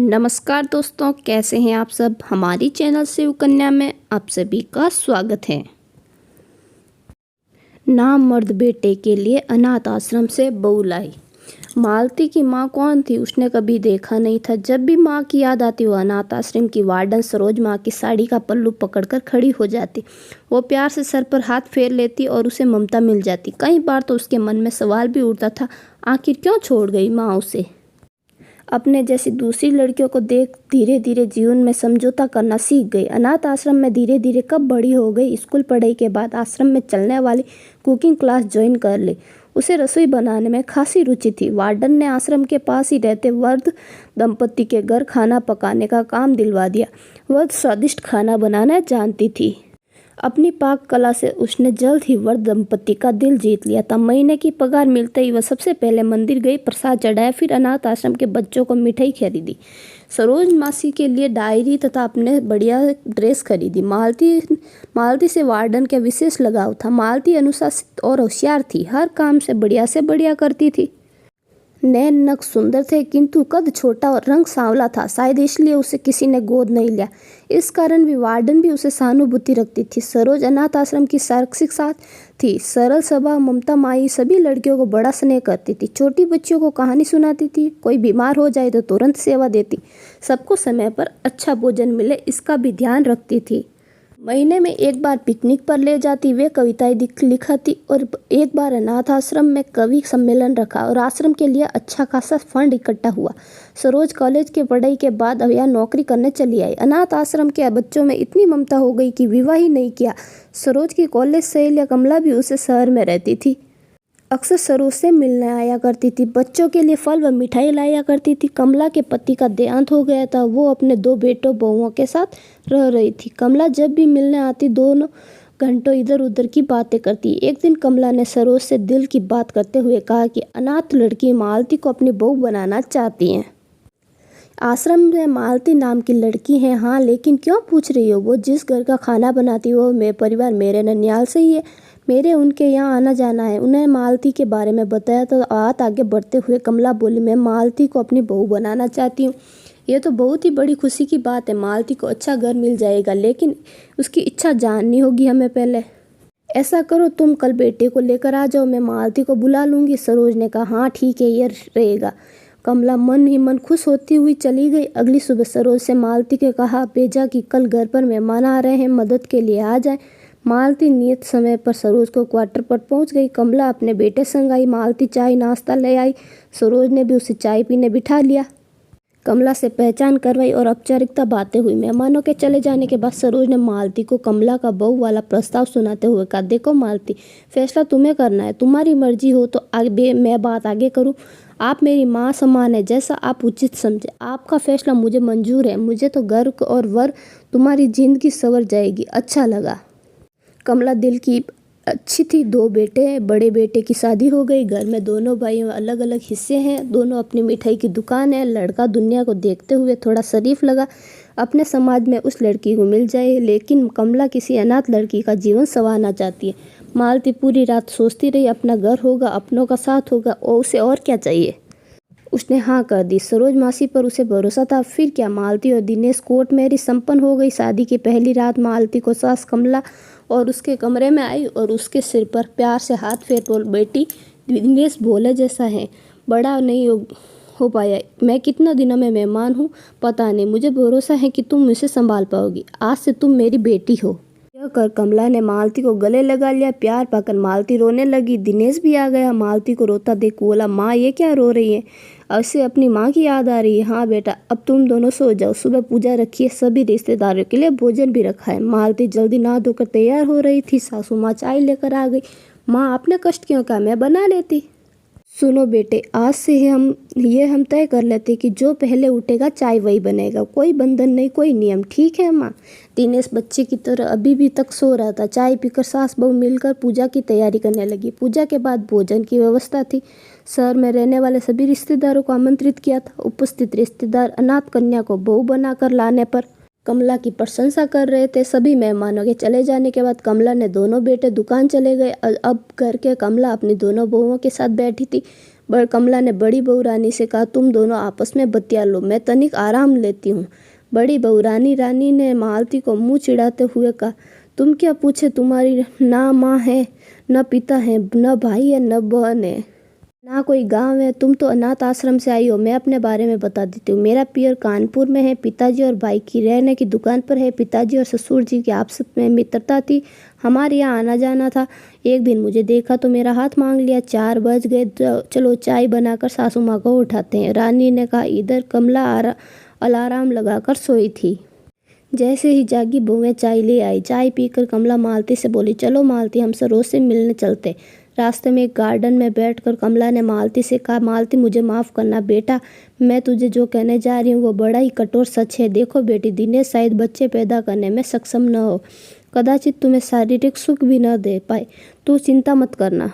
नमस्कार दोस्तों, कैसे हैं आप सब। हमारी चैनल शिव कन्या में आप सभी का स्वागत है। नाम मर्द बेटे के लिए अनाथ आश्रम से बहू लाई। मालती की माँ कौन थी, उसने कभी देखा नहीं था। जब भी माँ की याद आती वो अनाथ आश्रम की वार्डन सरोज माँ की साड़ी का पल्लू पकड़कर खड़ी हो जाती। वो प्यार से सर पर हाथ फेर लेती और उसे ममता मिल जाती। कई बार तो उसके मन में सवाल भी उठता था, आखिर क्यों छोड़ गई माँ उसे। अपने जैसी दूसरी लड़कियों को देख धीरे धीरे जीवन में समझौता करना सीख गई। अनाथ आश्रम में धीरे धीरे कब बड़ी हो गई। स्कूल पढ़ाई के बाद आश्रम में चलने वाली कुकिंग क्लास ज्वाइन कर ली। उसे रसोई बनाने में खासी रुचि थी। वार्डन ने आश्रम के पास ही रहते वृद्ध दंपति के घर खाना पकाने का काम दिलवा दिया। वह स्वादिष्ट खाना बनाना जानती थी। अपनी पाक कला से उसने जल्द ही वृद्ध दंपति का दिल जीत लिया था। महीने की पगार मिलते ही वह सबसे पहले मंदिर गई, प्रसाद चढ़ाया, फिर अनाथ आश्रम के बच्चों को मिठाई खरीदी। सरोज मासी के लिए डायरी तथा अपने बढ़िया ड्रेस खरीदी। मालती से वार्डन का विशेष लगाव था। मालती अनुशासित और होशियार थी, हर काम से बढ़िया करती थी। नैन नक्श सुंदर थे, किंतु कद छोटा और रंग सांवला था। शायद इसलिए उसे किसी ने गोद नहीं लिया। इस कारण भी वार्डन भी उसे सहानुभूति रखती थी। सरोज अनाथ आश्रम की शैक्षिक साथ थी। सरल स्वभाव, ममता माई, सभी लड़कियों को बड़ा स्नेह करती थी। छोटी बच्चियों को कहानी सुनाती थी। कोई बीमार हो जाए तो तुरंत सेवा देती। सबको समय पर अच्छा भोजन मिले, इसका भी ध्यान रखती थी। महीने में एक बार पिकनिक पर ले जाती, वे कविताएं लिखाती और एक बार अनाथ आश्रम में कवि सम्मेलन रखा और आश्रम के लिए अच्छा खासा फंड इकट्ठा हुआ। सरोज कॉलेज के पढ़ाई के बाद अब यहाँ नौकरी करने चली आई। अनाथ आश्रम के बच्चों में इतनी ममता हो गई कि विवाह ही नहीं किया। सरोज की कॉलेज सहेलिया कमला भी उसे शहर में रहती थी। अक्सर सरोज से मिलने आया करती थी। बच्चों के लिए फल व मिठाई लाया करती थी। कमला के पति का देहांत हो गया था। वो अपने 2 बेटों बहुओं के साथ रह रही थी। कमला जब भी मिलने आती दोनों घंटों इधर उधर की बातें करती। एक दिन कमला ने सरोज से दिल की बात करते हुए कहा कि अनाथ लड़की मालती को अपनी बहू बनाना चाहती हैं। आश्रम में मालती नाम की लड़की है। हाँ, लेकिन क्यों पूछ रही हो। वो जिस घर का खाना बनाती हो मेरे परिवार मेरे ननियाल से ही है। मेरे उनके यहाँ आना जाना है। उन्हें मालती के बारे में बताया तो हाथ आगे बढ़ते हुए कमला बोली, मैं मालती को अपनी बहू बनाना चाहती हूँ। ये तो बहुत ही बड़ी खुशी की बात है। मालती को अच्छा घर मिल जाएगा, लेकिन उसकी इच्छा जाननी होगी हमें पहले। ऐसा करो, तुम कल बेटे को लेकर आ जाओ, मैं मालती को बुला लूँगी। सरोज ने कहा, हाँ ठीक है, ये रहेगा। कमला मन ही मन खुश होती हुई चली गई। अगली सुबह सरोज से मालती के कहा भेजा कि कल घर पर मेहमान आ रहे हैं, मदद के लिए आ जाए। मालती नियत समय पर सरोज को क्वार्टर पर पहुंच गई। कमला अपने बेटे संग आई। मालती चाय नाश्ता ले आई। सरोज ने भी उसे चाय पीने बिठा लिया। कमला से पहचान करवाई और औपचारिकता बातें हुई। मेहमानों के चले जाने के बाद सरोज ने मालती को कमला का बहू वाला प्रस्ताव सुनाते हुए कहा, देखो मालती, फैसला तुम्हें करना है। तुम्हारी मर्जी हो तो आगे मैं बात आगे करूं। आप मेरी माँ समान है, जैसा आप उचित समझे। आपका फैसला मुझे मंजूर है। मुझे तो घर और वर, तुम्हारी जिंदगी संवर जाएगी। अच्छा लगा। कमला दिल की अच्छी थी। 2 बेटे हैं। बड़े बेटे की शादी हो गई। घर में दोनों भाइयों अलग अलग हिस्से हैं। दोनों अपनी मिठाई की दुकान है। लड़का दुनिया को देखते हुए थोड़ा शरीफ लगा। अपने समाज में उस लड़की को मिल जाए। लेकिन कमला किसी अनाथ लड़की का जीवन संवारना चाहती है। मालती पूरी रात सोचती रही। अपना घर होगा, अपनों का साथ होगा, और उसे और क्या चाहिए। उसने हाँ कर दी। सरोज मासी पर उसे भरोसा था। फिर क्या, मालती और दिनेश कोर्ट मैरिज संपन्न हो गई। शादी की पहली रात मालती को सास कमला और उसके कमरे में आई और उसके सिर पर प्यार से हाथ फेर बोल, बेटी, दिनेश भोले जैसा है, बड़ा नहीं हो पाया। मैं कितना दिनों में मेहमान हूँ पता नहीं। मुझे भरोसा है कि तुम मुझे संभाल पाओगी। आज से तुम मेरी बेटी हो। यह कर कमला ने मालती को गले लगा लिया। प्यार पाकर मालती रोने लगी। दिनेश भी आ गया। मालती को रोता देख बोला, माँ ये क्या रो रही है। ऐसे अपनी माँ की याद आ रही है। हाँ बेटा, अब तुम दोनों सो जाओ। सुबह पूजा रखी है। सभी रिश्तेदारों के लिए भोजन भी रखा है। मालती जल्दी नहा धोकर तैयार हो रही थी। सासू माँ चाय लेकर आ गई। माँ, आपने कष्ट क्यों कहा, मैं बना लेती। सुनो बेटे, आज से हम तय कर लेते कि जो पहले उठेगा चाय वही बनेगा। कोई बंधन नहीं, कोई नियम, ठीक है माँ। दिनेश बच्चे की तरह अभी भी तक सो रहा था। चाय पीकर सास बहू मिलकर पूजा की तैयारी करने लगी। पूजा के बाद भोजन की व्यवस्था थी। शहर में रहने वाले सभी रिश्तेदारों को आमंत्रित किया था। उपस्थित रिश्तेदार अनाथ कन्या को बहू बनाकर लाने पर कमला की प्रशंसा कर रहे थे। सभी मेहमानों के चले जाने के बाद कमला ने दोनों बेटे दुकान चले गए। अब घर के कमला अपनी दोनों बहुओं के साथ बैठी थी। कमला ने बड़ी बहू रानी से कहा, तुम दोनों आपस में बतिया लो, मैं तनिक आराम लेती हूँ। बड़ी बहू रानी ने मालती को मुंह चिढ़ाते हुए कहा, तुम क्या पूछे, तुम्हारी ना माँ है न पिता है, न भाई है न बहन है, ना कोई गांव है, तुम तो अनाथ आश्रम से आई हो। मैं अपने बारे में बता देती हूँ। मेरा पियर कानपुर में है, पिताजी और भाई की रहने की दुकान पर है। पिताजी और ससुर जी की आपस में मित्रता थी, हमारे यहाँ आना जाना था। एक दिन मुझे देखा तो मेरा हाथ मांग लिया। 4 बज गए, चलो चाय बनाकर सासू माँ को उठाते हैं। रानी ने कहा। इधर कमला अलार्म लगाकर सोई थी। जैसे ही जागी बहुएं चाय ले आई। चाय पीकर कमला मालती से बोली, चलो मालती, हम सरोज से मिलने चलते। रास्ते में एक गार्डन में बैठकर कमला ने मालती से कहा, मालती मुझे माफ़ करना बेटा, मैं तुझे जो कहने जा रही हूँ वो बड़ा ही कठोर सच है। देखो बेटी, दिनेश शायद बच्चे पैदा करने में सक्षम न हो, कदाचित तुम्हें शारीरिक सुख भी न दे पाए। तू चिंता मत करना,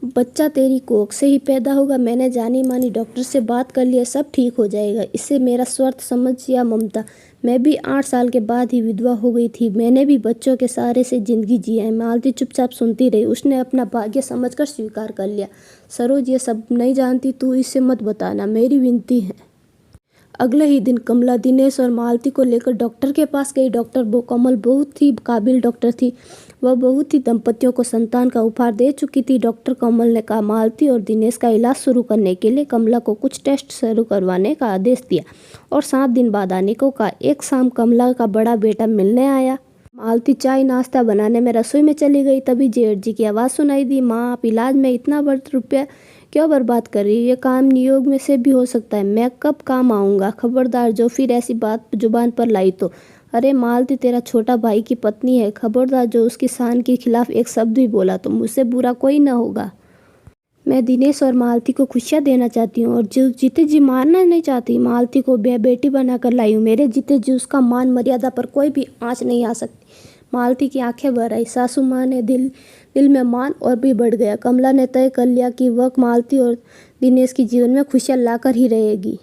बच्चा तेरी कोख से ही पैदा होगा। मैंने जानी मानी डॉक्टर से बात कर लिया, सब ठीक हो जाएगा। इससे मेरा स्वार्थ समझिया ममता, मैं भी 8 साल के बाद ही विधवा हो गई थी। मैंने भी बच्चों के सहारे से जिंदगी जी है। मालती चुपचाप सुनती रही। उसने अपना भाग्य समझकर स्वीकार कर लिया। सरोज ये सब नहीं जानती, तू इसे मत बताना, मेरी विनती है। अगले ही दिन कमला दिनेश और मालती को लेकर डॉक्टर के पास गई। डॉक्टर कमल बहुत ही काबिल डॉक्टर थी। वह बहुत ही दंपतियों को संतान का उपहार दे चुकी थी। डॉक्टर कमल ने कहा, मालती और दिनेश का इलाज शुरू करने के लिए कमला को कुछ टेस्ट शुरू करवाने का आदेश दिया और 7 दिन बाद आने को कहा। एक शाम कमला का बड़ा बेटा मिलने आया। मालती चाय नाश्ता बनाने में रसोई में चली गई। तभी जेठ जी की आवाज़ सुनाई दी, माँ आप इलाज में इतना बड़ा रुपया क्यों बर्बाद कर रही है? ये काम नियोग में से भी हो सकता है, मैं कब काम आऊँगा? खबरदार जो फिर ऐसी बात जुबान पर लाई तो। अरे मालती तेरा छोटा भाई की पत्नी है, खबरदार जो उसकी शान के खिलाफ एक शब्द भी बोला तो मुझसे बुरा कोई न होगा। मैं दिनेश और मालती को खुशियाँ देना चाहती हूँ और जो जीते जी मारना नहीं चाहती। मालती को बेटी बनाकर लाई हूँ, मेरे जीते जी उसका मान मर्यादा पर कोई भी आँच नहीं आ सकती। मालती की आंखें भर आई। सासू माँ ने दिल में मान और भी बढ़ गया। कमला ने तय कर लिया कि वह मालती और दिनेश के जीवन में खुशियाँ लाकर ही रहेगी।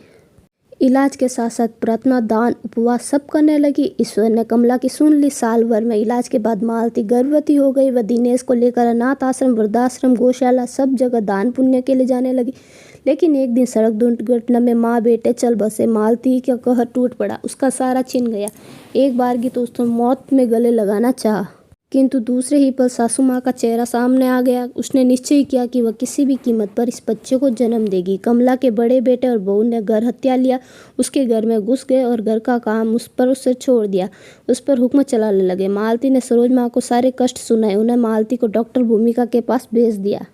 इलाज के साथ साथ प्रार्थना, दान, उपवास सब करने लगी। ईश्वर ने कमला की सुन ली। साल भर में इलाज के बाद मालती गर्भवती हो गई। वह दिनेश को लेकर अनाथ आश्रम, वृद्धाश्रम, गौशाला सब जगह दान पुण्य के लिए जाने लगी। लेकिन एक दिन सड़क दुर्घटना में माँ बेटे चल बसे। मालती का कहर टूट पड़ा, उसका सारा छिन गया। एक बार की तो उसने मौत में गले लगाना चाहा, किंतु दूसरे ही पल सासू माँ का चेहरा सामने आ गया। उसने निश्चय किया कि वह किसी भी कीमत पर इस बच्चे को जन्म देगी। कमला के बड़े बेटे और बहू ने घर हत्या लिया, उसके घर में घुस गए और घर का काम उसे छोड़ दिया। उस पर हुक्म चलाने लगे। मालती ने सरोज माँ को सारे कष्ट सुनाए। उन्हें मालती को डॉक्टर भूमिका के पास भेज दिया।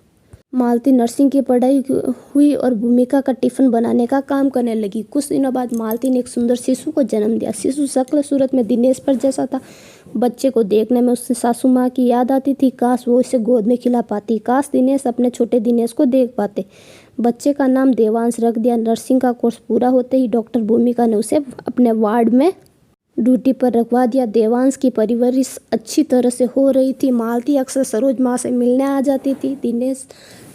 मालती नर्सिंग की पढ़ाई हुई और भूमिका का टिफिन बनाने का काम करने लगी। कुछ दिनों बाद मालती ने एक सुंदर शिशु को जन्म दिया। शिशु शक्ल सूरत में दिनेश पर जैसा था। बच्चे को देखने में उससे सासू माँ की याद आती थी। काश वो इसे गोद में खिला पाती, काश दिनेश अपने छोटे दिनेश को देख पाते। बच्चे का नाम देवांश रख दिया। नर्सिंग का कोर्स पूरा होते ही डॉक्टर भूमिका ने उसे अपने वार्ड में ड्यूटी पर रखवा दिया। देवांश की परवरिश अच्छी तरह से हो रही थी। मालती अक्सर सरोज माँ से मिलने आ जाती थी।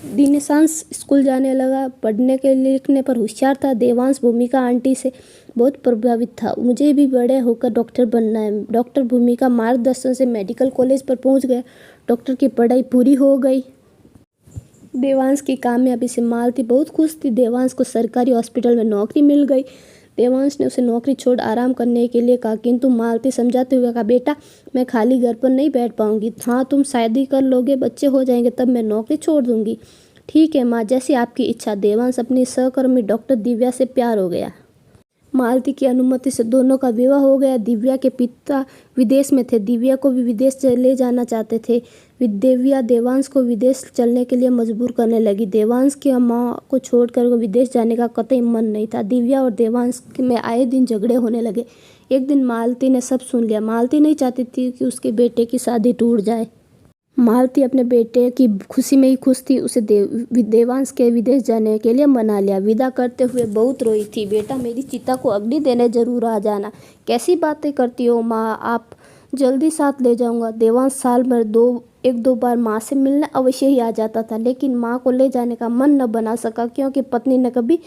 दिनेशांश स्कूल जाने लगा। पढ़ने के लिखने पर होशियार था। देवांश भूमिका आंटी से बहुत प्रभावित था। मुझे भी बड़े होकर डॉक्टर बनना है। डॉक्टर भूमिका मार्गदर्शन से मेडिकल कॉलेज पर पहुंच गया। डॉक्टर की पढ़ाई पूरी हो गई। देवांश की कामयाबी से मालती बहुत खुश थी। देवांश को सरकारी हॉस्पिटल में नौकरी मिल गई। देवांश ने उसे नौकरी छोड़ आराम करने के लिए कहा, किंतु मालती समझाते हुए कहा, बेटा मैं खाली घर पर नहीं बैठ पाऊंगी। हाँ तुम शादी कर लोगे, बच्चे हो जाएंगे, तब मैं नौकरी छोड़ दूंगी। ठीक है माँ, जैसी आपकी इच्छा। देवांश अपनी सहकर्मी डॉक्टर दिव्या से प्यार हो गया। मालती की अनुमति से दोनों का विवाह हो गया। दिव्या के पिता विदेश में थे। दिव्या को भी विदेश ले जाना चाहते थे। दिव्या देवांश को विदेश चलने के लिए मजबूर करने लगी। देवांश की माँ को छोड़कर विदेश जाने का कतई मन नहीं था। दिव्या और देवांश में आए दिन झगड़े होने लगे। एक दिन मालती ने सब सुन लिया। मालती नहीं चाहती थी कि उसके बेटे की शादी टूट जाए। मालती अपने बेटे की खुशी में ही खुश थी। उसे देवांश के विदेश जाने के लिए मना लिया। विदा करते हुए बहुत रोई थी। बेटा मेरी चिता को अग्नि देने जरूर आ जाना। कैसी बातें करती हो माँ, आप जल्दी साथ ले जाऊंगा। देवांश साल में 1-2 बार माँ से मिलने अवश्य ही आ जाता था, लेकिन माँ को ले जाने का मन न बना सका, क्योंकि पत्नी ने कभी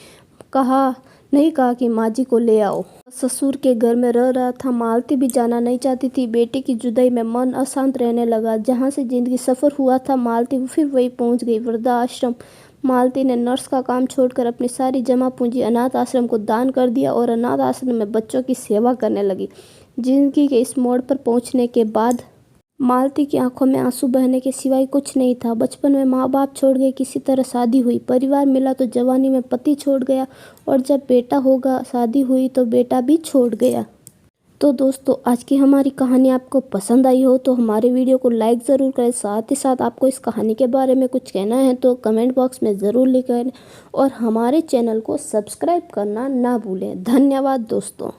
नहीं कहा कि माँ जी को ले आओ। ससुर के घर में रह रहा था। मालती भी जाना नहीं चाहती थी। बेटे की जुदाई में मन अशांत रहने लगा। जहाँ से जिंदगी सफ़र हुआ था, मालती फिर वही पहुँच गई, वृद्धाश्रम। मालती ने नर्स का काम छोड़कर अपनी सारी जमा पूंजी अनाथ आश्रम को दान कर दिया और अनाथ आश्रम में बच्चों की सेवा करने लगी। जिंदगी के इस मोड़ पर पहुंचने के बाद मालती की आंखों में आंसू बहने के सिवाय कुछ नहीं था। बचपन में माँ बाप छोड़ गए, किसी तरह शादी हुई, परिवार मिला तो जवानी में पति छोड़ गया और जब बेटा होगा शादी हुई तो बेटा भी छोड़ गया। तो दोस्तों, आज की हमारी कहानी आपको पसंद आई हो तो हमारे वीडियो को लाइक ज़रूर करें। साथ ही साथ आपको इस कहानी के बारे में कुछ कहना है तो कमेंट बॉक्स में ज़रूर लिखें और हमारे चैनल को सब्सक्राइब करना ना भूलें। धन्यवाद दोस्तों।